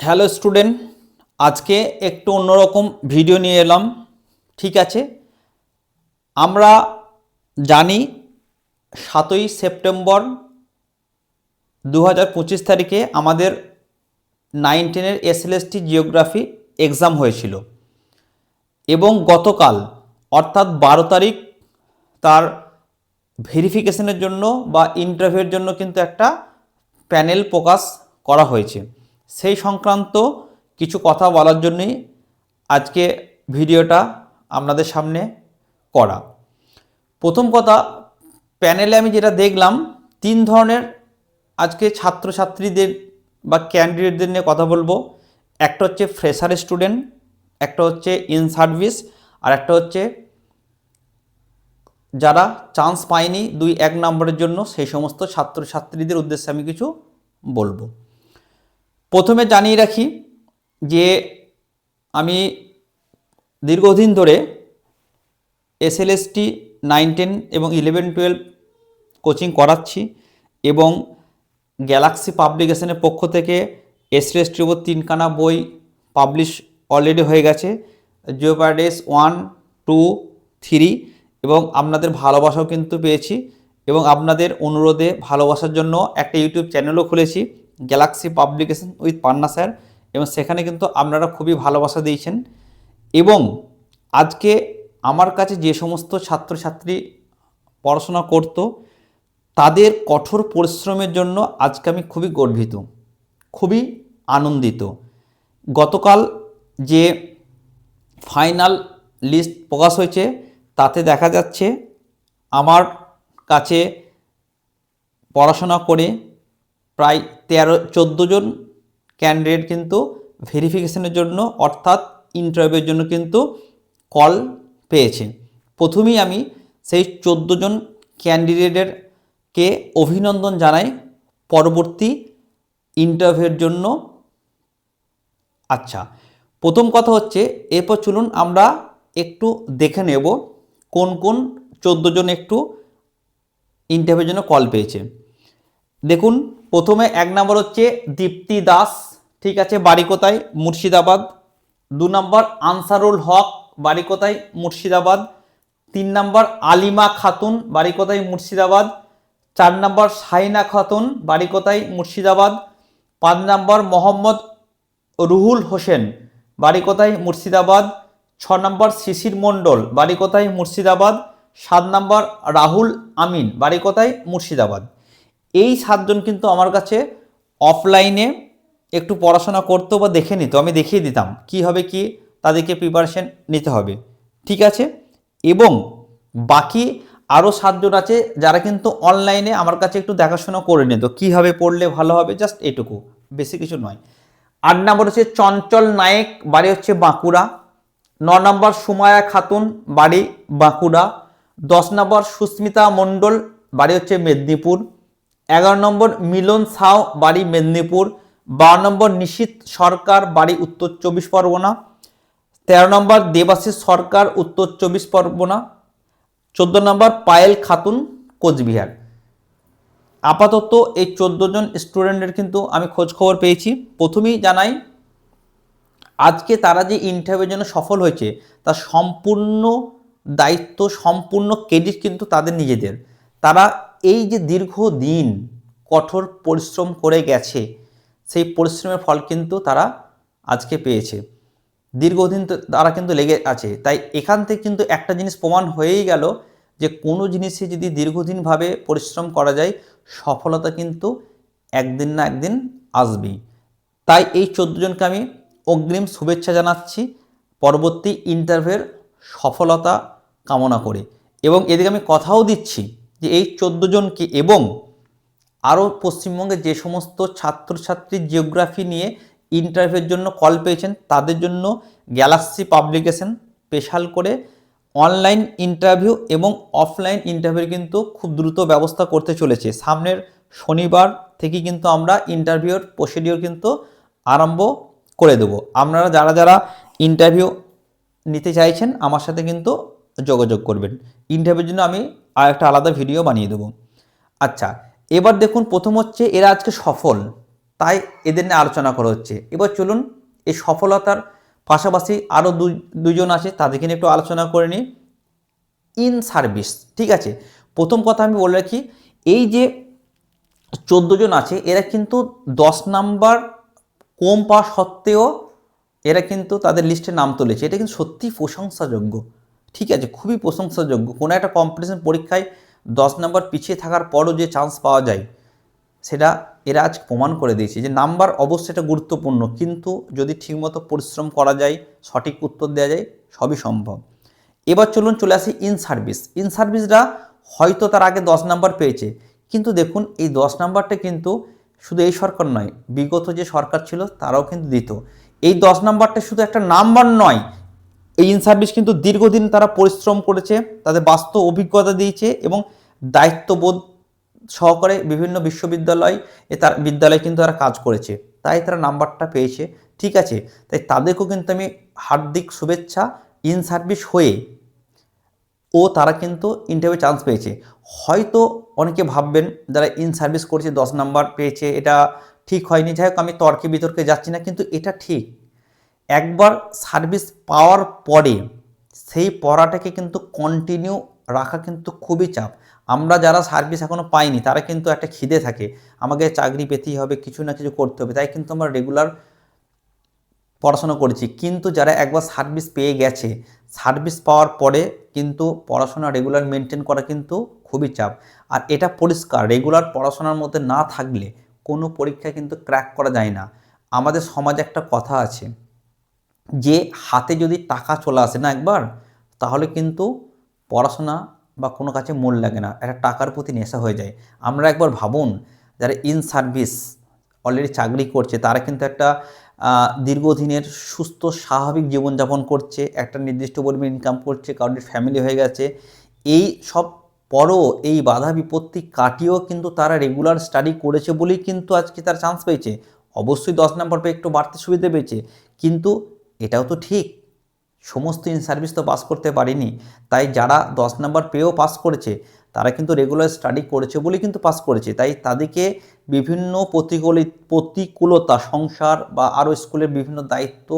Hello student, আজকে একটু অন্যরকম ভিডিও নিয়ে এলাম। ঠিক আছে, আমরা জানি 7ই সেপ্টেম্বর 2025 তারিখে আমাদের 9-10-এর এসএলএসটি জিওগ্রাফি এক্সাম হয়েছিল এবং গতকাল অর্থাৎ 12 তারিখ তার ভেরিফিকেশনের জন্য বা ইন্টারভিউয়ের জন্য কিন্তু একটা প্যানেল প্রকাশ করা হয়েছে। সেই সংক্রান্ত কিছু কথা বলার জন্যই আজকে ভিডিওটা আপনাদের সামনে করা। প্রথম কথা, প্যানেলে আমি যেটা দেখলাম 3 ধরনের আজকে ছাত্রছাত্রীদের বা ক্যান্ডিডেটদের নিয়ে কথা বলবো। একটা হচ্ছে ফ্রেশার স্টুডেন্ট, একটা হচ্ছে ইন সার্ভিস, আর একটা হচ্ছে যারা চান্স পায়নি 2-1 নম্বরের জন্য, সেই সমস্ত ছাত্রছাত্রীদের উদ্দেশ্যে আমি কিছু বলবো। প্রথমে জানিয়ে রাখি যে আমি দীর্ঘদিন ধরে এসএলএসটি 9-10 এবং 11-12 কোচিং করাচ্ছি এবং গ্যালাক্সি পাবলিকেশনের পক্ষ থেকে এসএলএসটির উপর 3খানা বই পাবলিশ অলরেডি হয়ে গেছে, জিওপ্যারাডাইস 1, 2, 3, এবং আপনাদের ভালোবাসাও কিন্তু পেয়েছি এবং আপনাদের অনুরোধে ভালোবাসার জন্য একটা ইউটিউব চ্যানেলও খুলেছি, Galaxy publication with Panna sir, এবং সেখানে কিন্তু আপনারা খুবই ভালোবাসা দিয়েছেন। এবং আজকে আমার কাছে যে সমস্ত ছাত্রছাত্রী পড়াশোনা করত তাদের কঠোর পরিশ্রমের জন্য আজকে আমি খুবই গর্বিত, খুবই আনন্দিত। গতকাল যে ফাইনাল লিস্ট প্রকাশ হয়েছে তাতে দেখা যাচ্ছে আমার কাছে পড়াশোনা করে প্রায় 13-14 জন ক্যান্ডিডেট কিন্তু ভেরিফিকেশনের জন্য অর্থাৎ ইন্টারভিউয়ের জন্য কিন্তু কল পেয়েছে। প্রথমেই আমি সেই 14 জন ক্যান্ডিডেটেরকে অভিনন্দন জানাই পরবর্তী ইন্টারভিউয়ের জন্য। আচ্ছা, প্রথম কথা হচ্ছে, এরপর চলুন আমরা একটু দেখে নেব কোন কোন 14 জন একটু ইন্টারভিউর জন্য কল পেয়েছে। দেখুন, প্রথমে 1 নম্বর হচ্ছে দীপ্তি দাস, ঠিক আছে, বাড়ি কোথায়? মুর্শিদাবাদ। 2 নম্বর আনসারুল হক, বাড়ি কোথায়? মুর্শিদাবাদ। 3 নম্বর আলিমা খাতুন, বাড়ি কোথায়? মুর্শিদাবাদ। 4 নম্বর শাহিনা খাতুন, বাড়ি কোথায়? মুর্শিদাবাদ। 5 নম্বর মোহাম্মদ রুহুল হোসেন, বাড়ি কোথায়? মুর্শিদাবাদ। 6 নম্বর শিশির মণ্ডল, বাড়ি কোথায়? মুর্শিদাবাদ। 7 নম্বর রাহুল আমিন, বাড়ি কোথায়? মুর্শিদাবাদ। এই 7 জন কিন্তু আমার কাছে অফলাইনে একটু পড়াশোনা করতো বা দেখে নিত, আমি দেখিয়ে দিতাম কীভাবে কি তাদেরকে প্রিপারেশন নিতে হবে, ঠিক আছে। এবং বাকি আরও 7 জন আছে যারা কিন্তু অনলাইনে আমার কাছে একটু দেখাশোনা করে নিত কীভাবে পড়লে ভালো হবে, জাস্ট এটুকু, বেশি কিছু নয়। 8 নম্বর হচ্ছে চঞ্চল নায়েক, বাড়ি হচ্ছে বাঁকুড়া। 9 নম্বর সুমায়া খাতুন, বাড়ি বাঁকুড়া। 10 নম্বর সুস্মিতা মণ্ডল, বাড়ি হচ্ছে মেদিনীপুর। 11 নম্বর মিলন সাউ, বাড়ি মেদিনীপুর। 12 নম্বর নিশীত সরকার, বাড়ি উত্তর 24 পরগনা। 13 নম্বর দেবাশিস সরকার, উত্তর 24 পরগনা। 14 নম্বর পায়েল খাতুন, কোচবিহার। আপাতত এই 14 জন স্টুডেন্টের কিন্তু আমি খোঁজ খবর পেয়েছি। প্রথমেই জানাই, আজকে তারা যে ইন্টারভিউর জন্য সফল হয়েছে তার সম্পূর্ণ দায়িত্ব, সম্পূর্ণ ক্রেডিট কিন্তু তাদের নিজেদের। তারা এই যে দীর্ঘদিন কঠোর পরিশ্রম করে গেছে, সেই পরিশ্রমের ফল কিন্তু তারা আজকে পেয়েছে। দীর্ঘদিন তারা কিন্তু লেগে আছে, তাই এখান থেকে কিন্তু একটা জিনিস প্রমাণ হয়েই গেল যে কোনো জিনিসে যদি দীর্ঘদিনভাবে পরিশ্রম করা যায়, সফলতা কিন্তু একদিন না একদিন আসবেই। তাই এই 14 জনকে আমি অগ্রিম শুভেচ্ছা জানাচ্ছি পরবর্তী ইন্টারভিউয়ের সফলতা কামনা করে। এবং এদিকে আমি কথাও দিচ্ছি যে এই 14 জনকে এবং আরও পশ্চিমবঙ্গে যে সমস্ত ছাত্রছাত্রী জিওগ্রাফি নিয়ে ইন্টারভিউয়ের জন্য কল পেয়েছেন তাদের জন্য গ্যালাক্সি পাবলিকেশন স্পেশাল করে অনলাইন ইন্টারভিউ এবং অফলাইন ইন্টারভিউ কিন্তু খুব দ্রুত ব্যবস্থা করতে চলেছে। সামনের শনিবার থেকে কিন্তু আমরা ইন্টারভিউর প্রসিডিওর কিন্তু আরম্ভ করে দেব। আপনারা যারা যারা ইন্টারভিউ নিতে চাইছেন আমার সাথে কিন্তু যোগাযোগ করবেন। ইন্টারভিউর জন্য আমি আর একটা আলাদা ভিডিও বানিয়ে দেবো। আচ্ছা, এবার দেখুন, প্রথম হচ্ছে এরা আজকে সফল, তাই এদের নিয়ে আলোচনা করা হচ্ছে। এবার চলুন এই সফলতার পাশাপাশি আরও দুজন আছে, তাদেরকে নিয়ে একটু আলোচনা করে নিই। ইন সার্ভিস, ঠিক আছে। প্রথম কথা আমি বলে রাখি, এই যে 14 জন আছে এরা কিন্তু 10 নাম্বার কম পাওয়া সত্ত্বেও এরা কিন্তু তাদের লিস্টে নাম তুলেছে। এটা কিন্তু সত্যিই প্রশংসাযোগ্য, ঠিক আছে, খুবই প্রশংসাযোগ্য। কোনো একটা কম্পিটিশন পরীক্ষায় 10 নাম্বার পিছিয়ে থাকার পরও যে চান্স পাওয়া যায়, সেটা এরা আজ প্রমাণ করে দিয়েছে যে নাম্বার অবশ্যই এটা গুরুত্বপূর্ণ, কিন্তু যদি ঠিকমতো পরিশ্রম করা যায়, সঠিক উত্তর দেওয়া যায়, সবই সম্ভব। এবার চলুন চলে আসি ইন সার্ভিস। ইন সার্ভিসরা হয়তো তার আগে 10 নাম্বার পেয়েছে, কিন্তু দেখুন এই 10 নাম্বারটা কিন্তু শুধু এই সরকার নয়, বিগত যে সরকার ছিল তারাও কিন্তু দিত। এই 10 নাম্বারটা শুধু একটা নাম্বার নয়, এই ইন সার্ভিস কিন্তু দীর্ঘদিন তারা পরিশ্রম করেছে, তাদের বাস্তব অভিজ্ঞতা দিয়েছে এবং দায়িত্ববোধ সহকারে বিভিন্ন বিশ্ববিদ্যালয় তার বিদ্যালয়ে কিন্তু তারা কাজ করেছে, তাই তারা নাম্বারটা পেয়েছে, ঠিক আছে। তাই তাদেরকেও কিন্তু আমি হার্দিক শুভেচ্ছা। ইন সার্ভিস হয়ে তারা কিন্তু ইন্টারভিউ চান্স পেয়েছে। হয়তো অনেকে ভাববেন যারা ইন সার্ভিস করেছে 10 নাম্বার পেয়েছে এটা ঠিক হয়নি, যাই হোক আমি তর্কে বিতর্কে যাচ্ছি না, কিন্তু এটা ঠিক। একবার সার্ভিস পাওয়ার পরে সেই পড়াটাকে কিন্তু কন্টিনিউ রাখা কিন্তু খুবই চাপ। আমরা যারা সার্ভিস এখনও পাইনি তারা কিন্তু একটা খিদে থাকে, আমাকে চাকরি পেতেই হবে, কিছু না কিছু করতে হবে, তাই কিন্তু আমরা রেগুলার পড়াশোনা করেছি। কিন্তু যারা একবার সার্ভিস পেয়ে গেছে, সার্ভিস পাওয়ার পরে কিন্তু পড়াশোনা রেগুলার মেনটেন করা কিন্তু খুবই চাপ। আর এটা পরিষ্কার, রেগুলার পড়াশোনার মধ্যে না থাকলে কোনো পরীক্ষা কিন্তু ক্র্যাক করা যায় না। আমাদের সমাজে একটা কথা আছে যে হাতে যদি টাকা চলে আসে না একবার, তাহলে কিন্তু পড়াশোনা বা কোনো কাজে মন লাগে না, একটা টাকার প্রতি নেশা হয়ে যায়। আমরা একবার ভাবুন, যারা ইন সার্ভিস অলরেডি চাকরি করছে তারা কিন্তু একটা দীর্ঘদিনের সুস্থ স্বাভাবিক জীবনযাপন করছে, একটা নির্দিষ্ট পরিমাণ ইনকাম করছে, কারোর ফ্যামিলি হয়ে গেছে। এই সব পরও এই বাধা বিপত্তি কাটিয়েও কিন্তু তারা রেগুলার স্টাডি করেছে বলেই কিন্তু আজকে তারা চান্স পেয়েছে। অবশ্যই 10 নম্বর পেয়ে একটু বাড়তি সুবিধা পেয়েছে, কিন্তু এটাও তো ঠিক সমস্ত ইন সার্ভিস তো পাস করতে পারেনি। তাই যারা 10 নম্বর পেয়েও পাস করেছে তারা কিন্তু রেগুলার স্টাডি করেছে বলে কিন্তু পাস করেছে। তাই তাদেরকে বিভিন্ন প্রতিকূলতা, সংসার বা আরও স্কুলের বিভিন্ন দায়িত্ব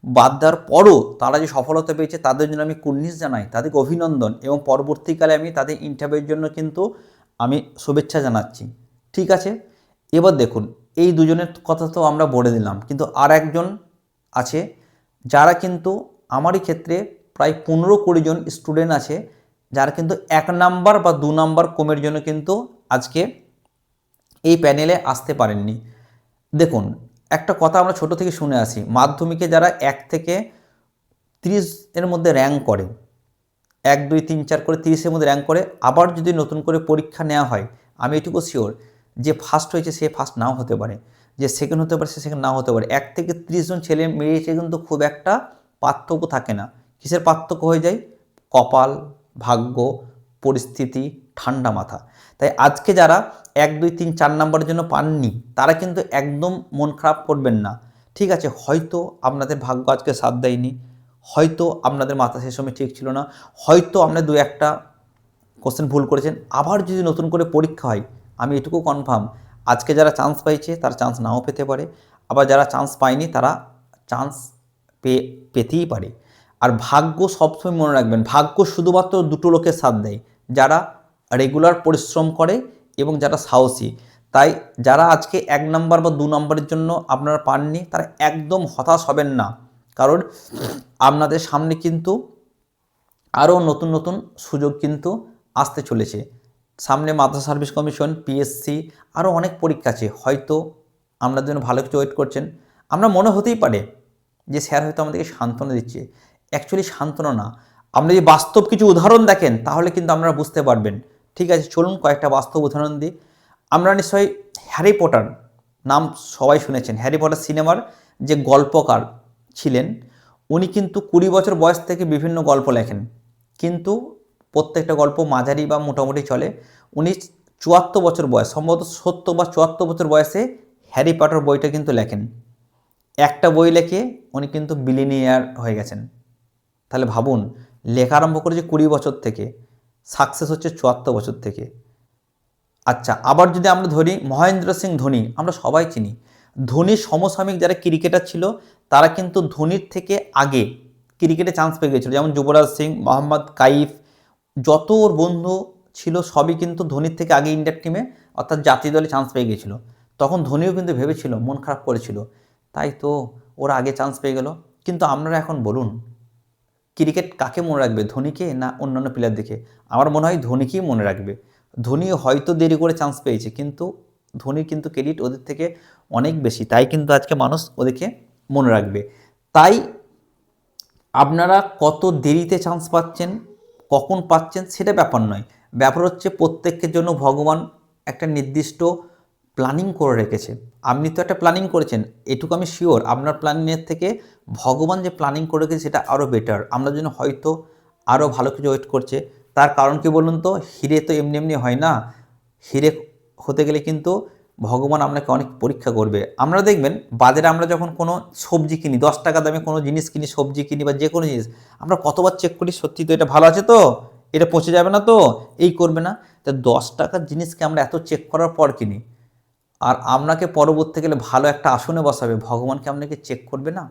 বাদ দেওয়ার পরও তারা যে সফলতা পেয়েছে তাদের জন্য আমি কুর্নিশ জানাই, তাদেরকে অভিনন্দন, এবং পরবর্তীকালে আমি তাদের ইন্টারভিউর জন্য কিন্তু আমি শুভেচ্ছা জানাচ্ছি, ঠিক আছে। এবার দেখুন এই দুজনের কথা তো আমরা বলে দিলাম, কিন্তু আর একজন আছে যারা কিন্তু আমারই ক্ষেত্রে প্রায় 15-20 জন স্টুডেন্ট আছে যারা কিন্তু 1 নাম্বার বা 2 নাম্বার কমের জন্য কিন্তু আজকে এই প্যানেলে আসতে পারেননি। দেখুন একটা কথা আমরা ছোট থেকে শুনে আসি, মাধ্যমিকে যারা 1 থেকে 30 এর মধ্যে র্যাঙ্ক করে, 1 2 3 4 করে 30-এর মধ্যে র্যাঙ্ক করে, আবার যদি নতুন করে পরীক্ষা নেওয়া হয়, আমি এটুকু শিওর যে ফার্স্ট হয়েছে সে ফার্স্ট নাও হতে পারে, যে সেকেন্ড হতে পারে সে সেকেন্ড নাও হতে পারে। 1 থেকে 30 জন ছেলে মেয়েছে কিন্তু খুব একটা পার্থক্য থাকে না। কিসের পার্থক্য হয়ে যায়? কপাল, ভাগ্য, পরিস্থিতি, ঠান্ডা মাথা। তাই আজকে যারা 1 2 3 4 নাম্বারের জন্য পাননি তারা কিন্তু একদম মন খারাপ করবেন না, ঠিক আছে। হয়তো আপনাদের ভাগ্য আজকে সাথ দেয়নি, হয়তো আপনাদের মাথা সেই সময় ঠিক ছিল না, হয়তো আপনার 2-1টা কোশ্চেন ভুল করেছেন। আবার যদি নতুন করে পরীক্ষা হয়, আমি এটুকু কনফার্ম আজকে যারা চান্স পাইছে তারা চান্স নাও পেতে পারে, আবার যারা চান্স পায়নি তারা চান্স পেতেই পারে। আর ভাগ্য সবসময় মনে রাখবেন, ভাগ্য শুধুমাত্র দুটো লোকের সাথ দেয়, যারা রেগুলার পরিশ্রম করে এবং যারা সাহসী। তাই যারা আজকে 1 নাম্বার বা 2 নাম্বারের জন্য আপনারা পাননি তারা একদম হতাশ হবেন না, কারণ আপনাদের সামনে কিন্তু আরও নতুন নতুন সুযোগ কিন্তু আসতে চলেছে। সামনে মাদ্রাসা সার্ভিস কমিশন, পিএসসি, আরও অনেক পরীক্ষা আছে, হয়তো আপনাদের জন্য ভালো কিছু ওয়েট করছেন। আমরা মনে হতেই পারে যে স্যার হয়তো আমাদেরকে সান্ত্বনা দিচ্ছে, অ্যাকচুয়ালি সান্ত্বনা না। আপনি যদি বাস্তব কিছু উদাহরণ দেখেন তাহলে কিন্তু আপনারা বুঝতে পারবেন, ঠিক আছে। চলুন কয়েকটা বাস্তব উদাহরণ দিই। আমরা নিশ্চয়ই হ্যারি পটার নাম সবাই শুনেছেন। হ্যারি পটার সিনেমার যে গল্পকার ছিলেন উনি কিন্তু 20 বছর বয়স থেকে বিভিন্ন গল্প লেখেন, কিন্তু প্রত্যেকটা গল্প মাঝারি বা মোটামুটি চলে। উনি 74 বছর বয়স, সম্ভবত 70 বা 74 বছর বয়সে হ্যারি পটার বইটা কিন্তু লেখেন। একটা বই লেখে উনি কিন্তু বিলিনিয়ার হয়ে গেছেন। তাহলে ভাবুন, লেখা আরম্ভ করেছে 20 বছর থেকে, সাকসেস হচ্ছে 74 বছর থেকে। আচ্ছা, আবার যদি আমরা ধরি মহেন্দ্র সিং ধোনি, আমরা সবাই চিনি। ধোনির সমসাময়িক যারা ক্রিকেটার ছিল তারা কিন্তু ধোনির থেকে আগে ক্রিকেটে চান্স পেয়ে গেছিলো, যেমন যুবরাজ সিং, মোহাম্মদ কাইফ, যত ওর বন্ধু ছিল সবই কিন্তু ধোনির থেকে আগে ইন্ডিয়ার টিমে অর্থাৎ জাতীয় দলে চান্স পেয়ে গেছিলো। তখন ধোনিও কিন্তু ভেবেছিল, মন খারাপ করেছিল, তাই তো ওরা আগে চান্স পেয়ে গেল। কিন্তু আপনারা এখন বলুন, ক্রিকেট কাকে মনে রাখবে, ধোনিকে না অন্যান্য প্লেয়ার দেখে? আমার মনে হয় ধোনিকেই মনে রাখবে। ধোনি হয়তো দেরি করে চান্স পেয়েছে, কিন্তু ধোনির কিন্তু ক্রেডিট ওদের থেকে অনেক বেশি, তাই কিন্তু আজকে মানুষ ওদেরকে মনে রাখবে। তাই আপনারা কত দেরিতে চান্স পাচ্ছেন, কখন পাচ্ছেন সেটা ব্যাপার নয়, ব্যাপার হচ্ছে প্রত্যেকের জন্য ভগবান একটা নির্দিষ্ট প্ল্যানিং করে রেখেছে। আপনি তো একটা প্ল্যানিং করেছেন, এটুকু আমি শিওর, আপনার প্ল্যানিংয়ের থেকে ভগবান যে প্ল্যানিং করে রেখেছে সেটা আরও বেটার, আমরা জন্য হয়তো আরও ভালো কিছু ওয়েট করছে। তার কারণ কি বলুন তো, হিরে তো এমনি এমনি হয় না, হিরে হতে গেলে কিন্তু ভগবান আপনাকে অনেক পরীক্ষা করবে। আমরা দেখবেন বাজারে আমরা যখন কোনো সবজি কিনি, 10 টাকা দামে কোনো জিনিস কিনি, সবজি কিনি বা যে কোনো জিনিস, আমরা কতবার চেক করি সত্যি তো এটা ভালো আছে তো, এটা পচে যাবে না তো, এই করবে না। তা 10 টাকার জিনিসকে আমরা এত চেক করার পর কিনি, আর আপনাকে পরবর্তীকালে ভালো একটা আসনে বসাবে, ভগবানকে আপনাকে চেক করবে না?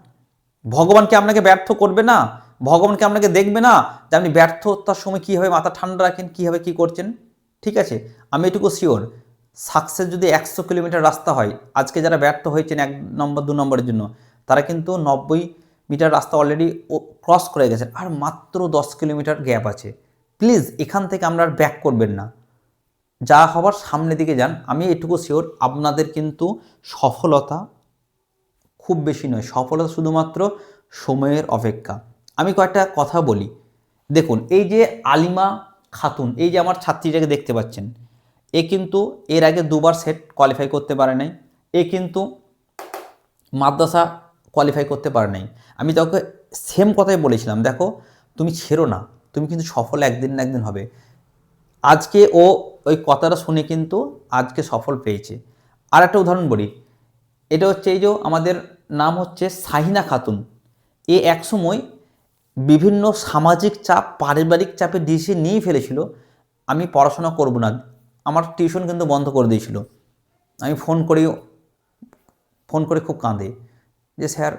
ভগবানকে আপনাকে ব্যর্থ করবে না? ভগবানকে আপনাকে দেখবে না যে আপনি ব্যর্থতার সময় কীভাবে মাথা ঠান্ডা রাখেন, কীভাবে কী করছেন? ঠিক আছে, আমি এটুকু শিওর, সাকসেস যদি 100 কিলোমিটার রাস্তা হয়, আজকে যারা ব্যর্থ হয়েছেন 1 নম্বর 2 নম্বরের জন্য, তারা কিন্তু 90 মিটার রাস্তা অলরেডি ক্রস করে গেছেন, আর মাত্র 10 কিলোমিটার গ্যাপ আছে। প্লিজ এখান থেকে আমরা আর ব্যাক করবেন না, যা হবার সামনের দিকে যান। আমি এটুকু শিওর, আপনাদের কিন্তু সফলতা খুব বেশি নয়, সফলতা শুধুমাত্র সময়ের অপেক্ষা। আমি কয়েকটা কথা বলি। দেখুন, এই যে আলিমা খাতুন, এই যে আমার ছাত্রীটাকে দেখতে পাচ্ছেন, এ কিন্তু এর আগে 2বার সেট কোয়ালিফাই করতে পারে নাই, এ কিন্তু মাদ্রাসা কোয়ালিফাই করতে পারে নাই। আমি তাকে সেম কথাই বলেছিলাম, দেখো তুমি ছেড়ো না, তুমি কিন্তু সফল একদিন না একদিন হবে। আজকে ও ওই কথাটা শুনে কিন্তু আজকে সফল পেয়েছে। আর একটা উদাহরণ বলি, এটা হচ্ছে এই যে আমাদের নাম হচ্ছে শাহিনা খাতুন, এ একসময় বিভিন্ন সামাজিক চাপ, পারিবারিক চাপে ডিসিশন নিয়েই ফেলেছিল আমি পড়াশোনা করব না, আমার টিউশন কিন্তু বন্ধ করে দিয়েছিল। আমি ফোন করে খুব কাঁদে যে স্যার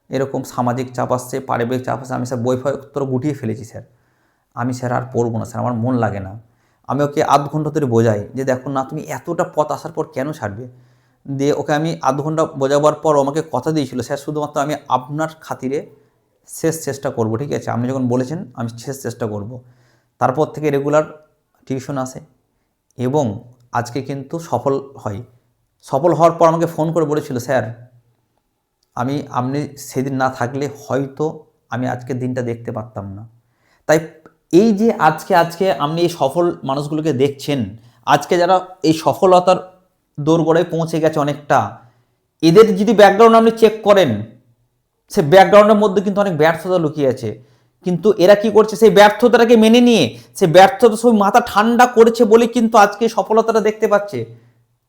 এরকম সামাজিক চাপ আসছে, পারিবারিক চাপ আসছে, আমি স্যার বই ফত্র গুটিয়ে ফেলেছি স্যার, আমি স্যার আর পড়বো না স্যার, আমার মন লাগে না। আমি ওকে আধ ঘন্টা ধরে বোঝাই যে দেখো না, তুমি এতটা পথ আসার পর কেন ছাড়বে। দিয়ে ওকে আমি আধ ঘন্টা বোঝাবার পর আমাকে কথা দিয়েছিল, স্যার শুধুমাত্র আমি আপনার খাতিরে শেষ চেষ্টা করব, ঠিক আছে, আপনি যখন বলেছেন আমি শেষ চেষ্টা করব। তারপর থেকে রেগুলার টিউশন আসে এবং আজকে কিন্তু সফল হয়। সফল হওয়ার পর আমাকে ফোন করে বলেছিল, স্যার আপনি সেদিন না থাকলে হয়তো আমি আজকের দিনটা দেখতে পারতাম না। তাই এই যে আজকে আপনি এই সফল মানুষগুলোকে দেখছেন, আজকে যারা এই সফলতার দোরগোড়ায় পৌঁছে গেছে অনেকটা, এদের যদি ব্যাকগ্রাউন্ড আপনি চেক করেন, সে ব্যাকগ্রাউন্ডের মধ্যে কিন্তু অনেক ব্যর্থতা লুকিয়ে আছে। কিন্তু এরা কি করছে, সেই ব্যর্থতাটাকে মেনে নিয়ে সে ব্যর্থতা সব মাথা ঠান্ডা করেছে বলে কিন্তু আজকে সফলতাটা দেখতে পাচ্ছে।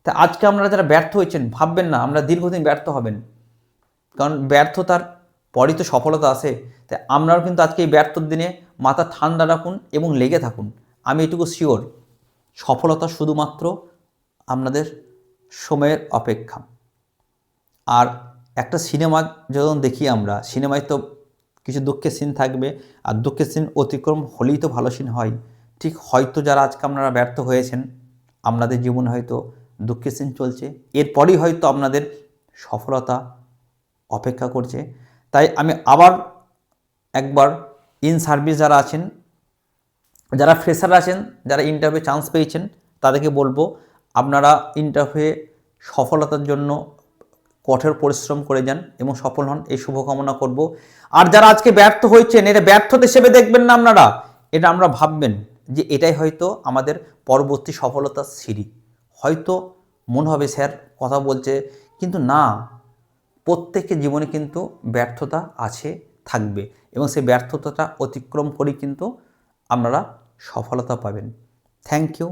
তা আজকে আপনারা যারা ব্যর্থ হয়েছেন, ভাববেন না আমরা দীর্ঘদিন ব্যর্থ হবেন, কারণ ব্যর্থতার পরই তো সফলতা আসে। তাই আপনারাও কিন্তু আজকে এই ব্যর্থর দিনে মাথা ঠান্ডা রাখুন এবং লেগে থাকুন। আমি এটুকু শিওর, সফলতা শুধুমাত্র আপনাদের সময়ের অপেক্ষা। আর একটা সিনেমা যখন দেখি আমরা, সিনেমায় তো কিছু দুঃখের সিন থাকবে, আর দুঃখের সিন অতিক্রম হলেই তো ভালো সিন হয়। ঠিক হয়তো যারা আজকে আপনারা ব্যর্থ হয়েছেন, আপনাদের জীবনে হয়তো দুঃখের সিন চলছে, এরপরই হয়তো আপনাদের সফলতা অপেক্ষা করছে। তাই আমি আবার একবার ইন সার্ভিস যারা আছেন, যারা ফ্রেশার আছেন, যারা ইন্টারভিউ চান্স পেয়েছেন, তাদেরকে বলবো আপনারা ইন্টারভিউয়ে সফলতার জন্য কঠোর পরিশ্রম করে যান এবং সফল হন, এই শুভকামনা করব। আর যারা আজকে ব্যর্থ হয়েছেন, এটা ব্যর্থতা হিসেবে দেখবেন না আপনারা, এটা আমরা ভাববেন যে এটাই হয়তো আমাদের পরবর্তী সফলতার সিঁড়ি। হয়তো মনে হবে স্যার কথা বলছে, কিন্তু না, প্রত্যেকের জীবনে কিন্তু ব্যর্থতা আছে, থাকবে, এবং সেই ব্যর্থতাটা অতিক্রম করেই কিন্তু আপনারা সফলতা পাবেন। Thank you.